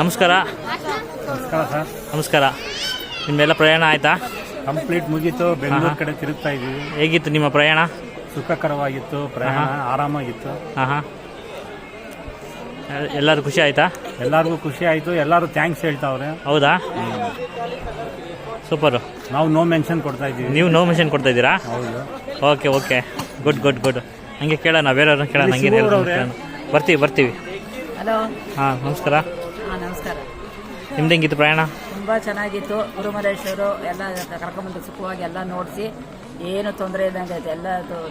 ನಮಸ್ಕಾರ. ನಮಸ್ಕಾರ ಸರ್. ನಮಸ್ಕಾರ. ನಿಮ್ಮೆಲ್ಲ ಪ್ರಯಾಣ ಆಯಿತಾ? ಕಂಪ್ಲೀಟ್ ಮುಗೀತು. ಬೆಂಗಳೂರು ಕಡೆ ತಿರುಗ್ತಾ ಇದ್ದೀವಿ. ಹೇಗಿತ್ತು ನಿಮ್ಮ ಪ್ರಯಾಣ? ಸುಖಕರವಾಗಿತ್ತು. ಪ್ರಯಾಣ ಆರಾಮಾಗಿತ್ತು. ಹಾಂ ಹಾಂ. ಎಲ್ಲರೂ ಖುಷಿ ಆಯಿತಾ? ಎಲ್ಲರಿಗೂ ಖುಷಿ ಆಯಿತು. ಎಲ್ಲರೂ ಥ್ಯಾಂಕ್ಸ್ ಹೇಳ್ತಾವ್ರೆ. ಹೌದಾ? ಸೂಪರು. ನಾವು ನೋ ಮೆನ್ಷನ್ ಕೊಡ್ತಾ ಇದ್ದೀವಿ. ನೀವು ನೋ ಮೆನ್ಷನ್ ಕೊಡ್ತಾ ಇದ್ದೀರಾ? ಹೌದು. Okay okay, good good good. ಹಂಗೆ ಕೇಳೋಣ, ಬೇರೆಯವ್ರನ್ನ ಕೇಳೋಣ. ಹಂಗೆ ಬರ್ತೀವಿ. ಹಲೋ. ಹಾಂ ನಮಸ್ಕಾರ. ಹಾಂ ನಮಸ್ಕಾರ. ನಿಮ್ದು ಹೆಂಗಿತ್ತು ಪ್ರಯಾಣ? ತುಂಬ ಚೆನ್ನಾಗಿತ್ತು. ಗುರುಮಲೇಶ್ವರು ಎಲ್ಲ ಕರ್ಕೊಂಬಂದು ಸುಖವಾಗಿ ಎಲ್ಲ ನೋಡಿಸಿ, ಏನು ತೊಂದರೆ ಇದ್ದಂಗೆ ಐತೆ. ಎಲ್ಲ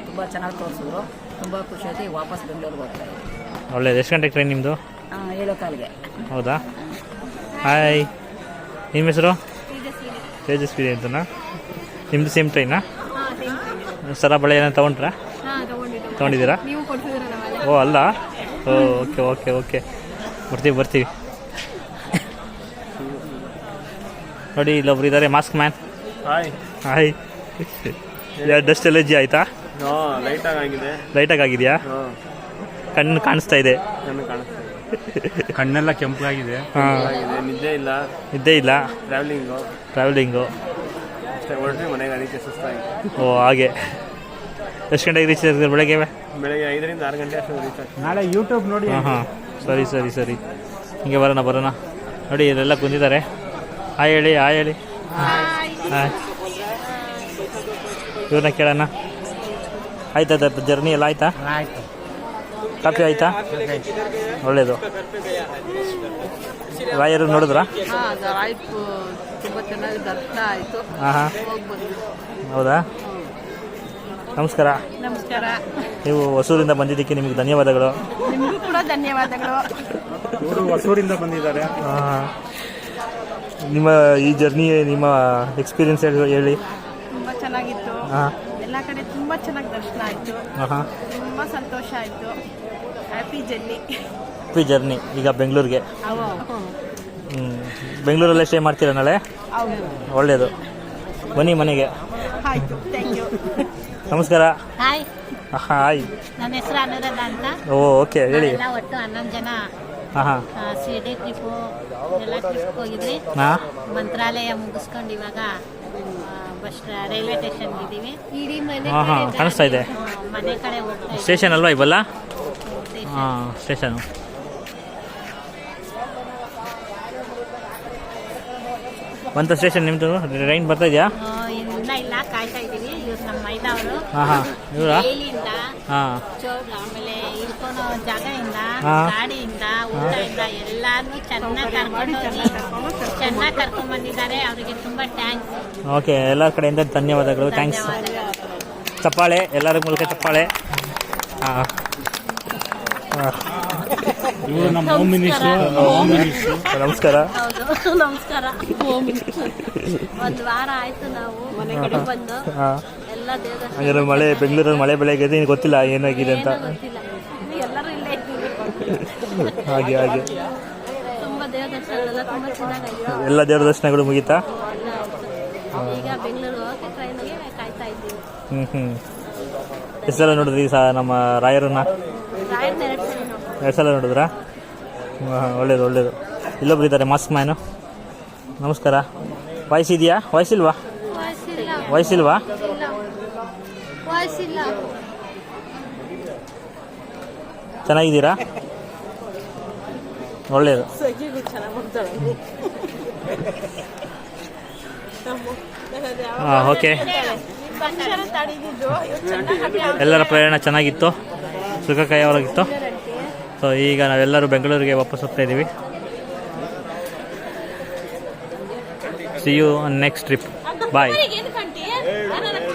ತುಂಬ ಚೆನ್ನಾಗಿ ತೋರಿಸಿದ್ರು. ತುಂಬ ಖುಷಿ ಆಯ್ತು. ಈಗ ವಾಪಸ್ ಬೆಂಗಳೂರಿಗೆ ಹೋಗ್ತಾ ಇದ್ದೀವಿ. ಒಳ್ಳೇದು. ಎಷ್ಟು ಗಂಟೆಗೆ ಟ್ರೈನ್ ನಿಮ್ಮದು? 7:15ಗೆ. ಹೌದಾ? ಹಾಯ್, ನಿಮ್ಮ ಹೆಸರು? ತೇಜಸ್ವಿನಿ ಅಂತನಾ? ನಿಮ್ಮದು ಸೇಮ್ ಟ್ರೈನಾ? ಸರ ಬಳೆ ಏನೋ ತೊಗೊಂಡಿದ್ದೀರಾ? ಓ ಅಲ್ಲ. ಓ ಓಕೆ ಓಕೆ ಓಕೆ, ಬರ್ತೀವಿ. ನೋಡಿ, ಇಲ್ಲೊಬ್ರು ಇದ್ದಾರೆ, mask man. Hi. Dust allergy ಆಯ್ತಾ? ಲೈಟಾಗಿ ಆಗಿದೆಯಾ? ಕಣ್ಣು ಕಾಣಿಸ್ತಾ ಇದೆ. ಕಣ್ಣೆಲ್ಲ ಕೆಂಪಾಗಿದೆ. ನಿದ್ದೆ ಇಲ್ಲ. ಟ್ರಾವೆಲಿಂಗು. ಓ ಹಾಗೆ. ಎಷ್ಟು ಗಂಟೆಗೆ ರೀಚ್ ಆಗ್ತದೆ? ಬೆಳಗ್ಗೆ 5ರಿಂದ 6 ಗಂಟೆ ಅಷ್ಟು ರೀಚ್ ಆಗ್ತದೆ. ನಾಳೆ ಯೂಟ್ಯೂಬ್ ನೋಡಿ. ಹಾಂ ಸರಿ. ಹಿಂಗೆ ಬರೋಣ. ನೋಡಿ, ಇವರೆಲ್ಲ ಕುಂದಿದ್ದಾರೆ. ಹಾಯ್ ಹೇಳಿ. ಹಾಯ್. ಇವ್ರನ್ನ ಕೇಳೋಣ. ಆಯ್ತಾ ಜರ್ನಿ ಎಲ್ಲ ಆಯ್ತಾ? ಆಯ್ತು. ಕಾಫಿ ಆಯ್ತಾ? ಒಳ್ಳೇದು. ರಾಯರು ನೋಡಿದ್ರಾ? ತುಂಬ ಚೆನ್ನಾಗಿ ದರ್ಶನ ಆಯಿತು. ಹಾಂ. ಹೌದಾ? ನಮಸ್ಕಾರ. ನೀವು ಹೊಸೂರಿಂದ ಬಂದಿದ್ದಕ್ಕೆ ನಿಮಗೆ ಧನ್ಯವಾದಗಳು. ನಿಮಗೂ ಕೂಡ ಧನ್ಯವಾದಗಳು. ಇವರು ಹೊಸೂರಿಂದ ಬಂದಿದ್ದಾರೆ. ಹಾಂ. ನಿಮ್ಮ ಈ ಜರ್ನಿ, ನಿಮ್ಮ ಎಕ್ಸ್ಪೀರಿಯನ್ಸ್ ಹೇಳಿ. ತುಂಬ ಚೆನ್ನಾಗಿತ್ತು. ಹಾಂ. ಎಲ್ಲ ಕಡೆ ತುಂಬ ಚೆನ್ನಾಗಿ ದರ್ಶನ ಆಯಿತು. ಹಾಂ. ತುಂಬ ಸಂತೋಷ ಆಯಿತು. Happy journey. ಈಗ ಬೆಂಗಳೂರಿಗೆ. ಹ್ಞೂ. ಬೆಂಗಳೂರಲ್ಲೇ ಸ್ಟೇ ಮಾಡ್ತೀರಾ ನಾಳೆ? ಒಳ್ಳೆಯದು. ಬನ್ನಿ ಮನೆಗೆ. ಆಯಿತು, ಥ್ಯಾಂಕ್ ಯು. ನಮಸ್ಕಾರ. Hi, hi. ನನ್ನ ಹೆಸರು ಅನುರಾಧ ಅಂತ. ಓ ಓಕೆ, ಹೇಳಿ. ಎಲ್ಲ ಒಟ್ಟು 11 ಜನ ಹಾಂ. ಸಿಡಿ ಟ್ರಿಪ್ಪು ಎಲ್ಲ ಟ್ರಿಪ್ಗೆ ಹೋಗಿದ್ವಿ. ಮಂತ್ರಾಲಯ ಮುಗಿಸ್ಕೊಂಡು ಇವಾಗ ರೈಲ್ವೆ ಸ್ಟೇಷನ್ಗೆ ಇದ್ದೀವಿ. ಇಡೀ ಮನೆ ಕಾಣಿಸ್ತಾ ಇದೆ. ಮನೆ ಕಡೆ ಹೋಗ್ತಾ ಸ್ಟೇಷನ್ ಅಲ್ವಾ ಇವಲ್ಲ? ಹಾಂ, ಸ್ಟೇಷನು. ಬಂತ ಸ್ಟೇಷನ್ ನಿಮ್ಮದು? ಟ್ರೈನ್ ಬರ್ತಾ ಇದೆಯಾ? ಇನ್ನೂ ಇಲ್ಲ, ಕಾಯ್ತಾ ಇದ್ದೀವಿ. ಇವ್ರು ನಮ್ಮ ಮೈದವರು. ಹಾಂ. ಇವರಾ? ಡೈಲಿಯಿಂದ ಆಮೇಲೆ ಇಳ್ಕೊಳೋ ಜಾಗದಿಂದ, ಗಾಡಿಯಿಂದ, ಊಟದಿಂದ ಎಲ್ಲಾನು ಚೆನ್ನಾಗಿ ಕರ್ಕೊಂಡು ಬಂದಿದ್ದಾರೆ. ಅವರಿಗೆ ತುಂಬ ಥ್ಯಾಂಕ್ಸ್. ಓಕೆ, ಎಲ್ಲ ಕಡೆಯಿಂದ ಧನ್ಯವಾದಗಳು. ಥ್ಯಾಂಕ್ಸ್. ಚಪ್ಪಾಳೆ, ಎಲ್ಲರ ಮೂಲಕ ಚಪ್ಪಾಳೆ. ಹಾಂ. ಇವರು ನಮ್ಮ ಹೋಮ್ ಮಿನಿಸ್ಟ್ರು. ನಮಸ್ಕಾರ. ನಮಸ್ಕಾರ. ಒಂದು ವಾರ ಆಯ್ತು ನಾವು ಮನೆ ಕಡೆ ಬಂದು. ಎಲ್ಲ ಹಾಗಾದ್ರೆ ಮಳೆ, ಬೆಂಗಳೂರಲ್ಲಿ ಮಳೆ ಬೆಳೆಗೆ ಗೊತ್ತಿಲ್ಲ ಏನಾಗಿದೆ ಅಂತ. ಎಲ್ಲರೂ ಇಲ್ಲೇ ಇದ್ದೀವಿ. ಹಾಗೆ ತುಂಬ ದೇವ ದರ್ಶನ ತುಂಬ ಚೆನ್ನಾಗಾಯ್ತು. ಎಲ್ಲ ದೇವರ ದರ್ಶನಗಳು ಮುಗೀತಾ? ಈಗ ಬೆಂಗಳೂರು ಹೋಗಿ ಟ್ರೈನ್ಗೆ ಕಾಯ್ತಾ ಇದ್ದೀವಿ. ಹ್ಞೂ. ಎಷ್ಟು ಸಲ ನೋಡಿದ್ರಿ ನಮ್ಮ ರಾಯರನ್ನ? 2 ಸಲ ನೋಡಿದ್ರಾ? ಹಾಂ, ಒಳ್ಳೇದು. ಇಲ್ಲೊಬ್ರು ಇದ್ದಾರೆ, ಮಾಸ್ಕ್ ಮ್ಯಾನು. ನಮಸ್ಕಾರ. ವಾಯ್ಸ್ ಇದೆಯಾ? ವಾಯ್ಸ್ ಇಲ್ವಾ? ಚೆನ್ನಾಗಿದ್ದೀರಾ? ಒಳ್ಳೇದು. ಹಾಂ, ಓಕೆ. ಎಲ್ಲರ ಪ್ರಯಾಣ ಚೆನ್ನಾಗಿತ್ತು, ಸುಖಕರವಾಗಿತ್ತು. ಸೊ ಈಗ ನಾವೆಲ್ಲರೂ ಬೆಂಗಳೂರಿಗೆ ವಾಪಸ್ ಹೋಗ್ತಾ ಇದ್ದೀವಿ. See you on next trip. Bye.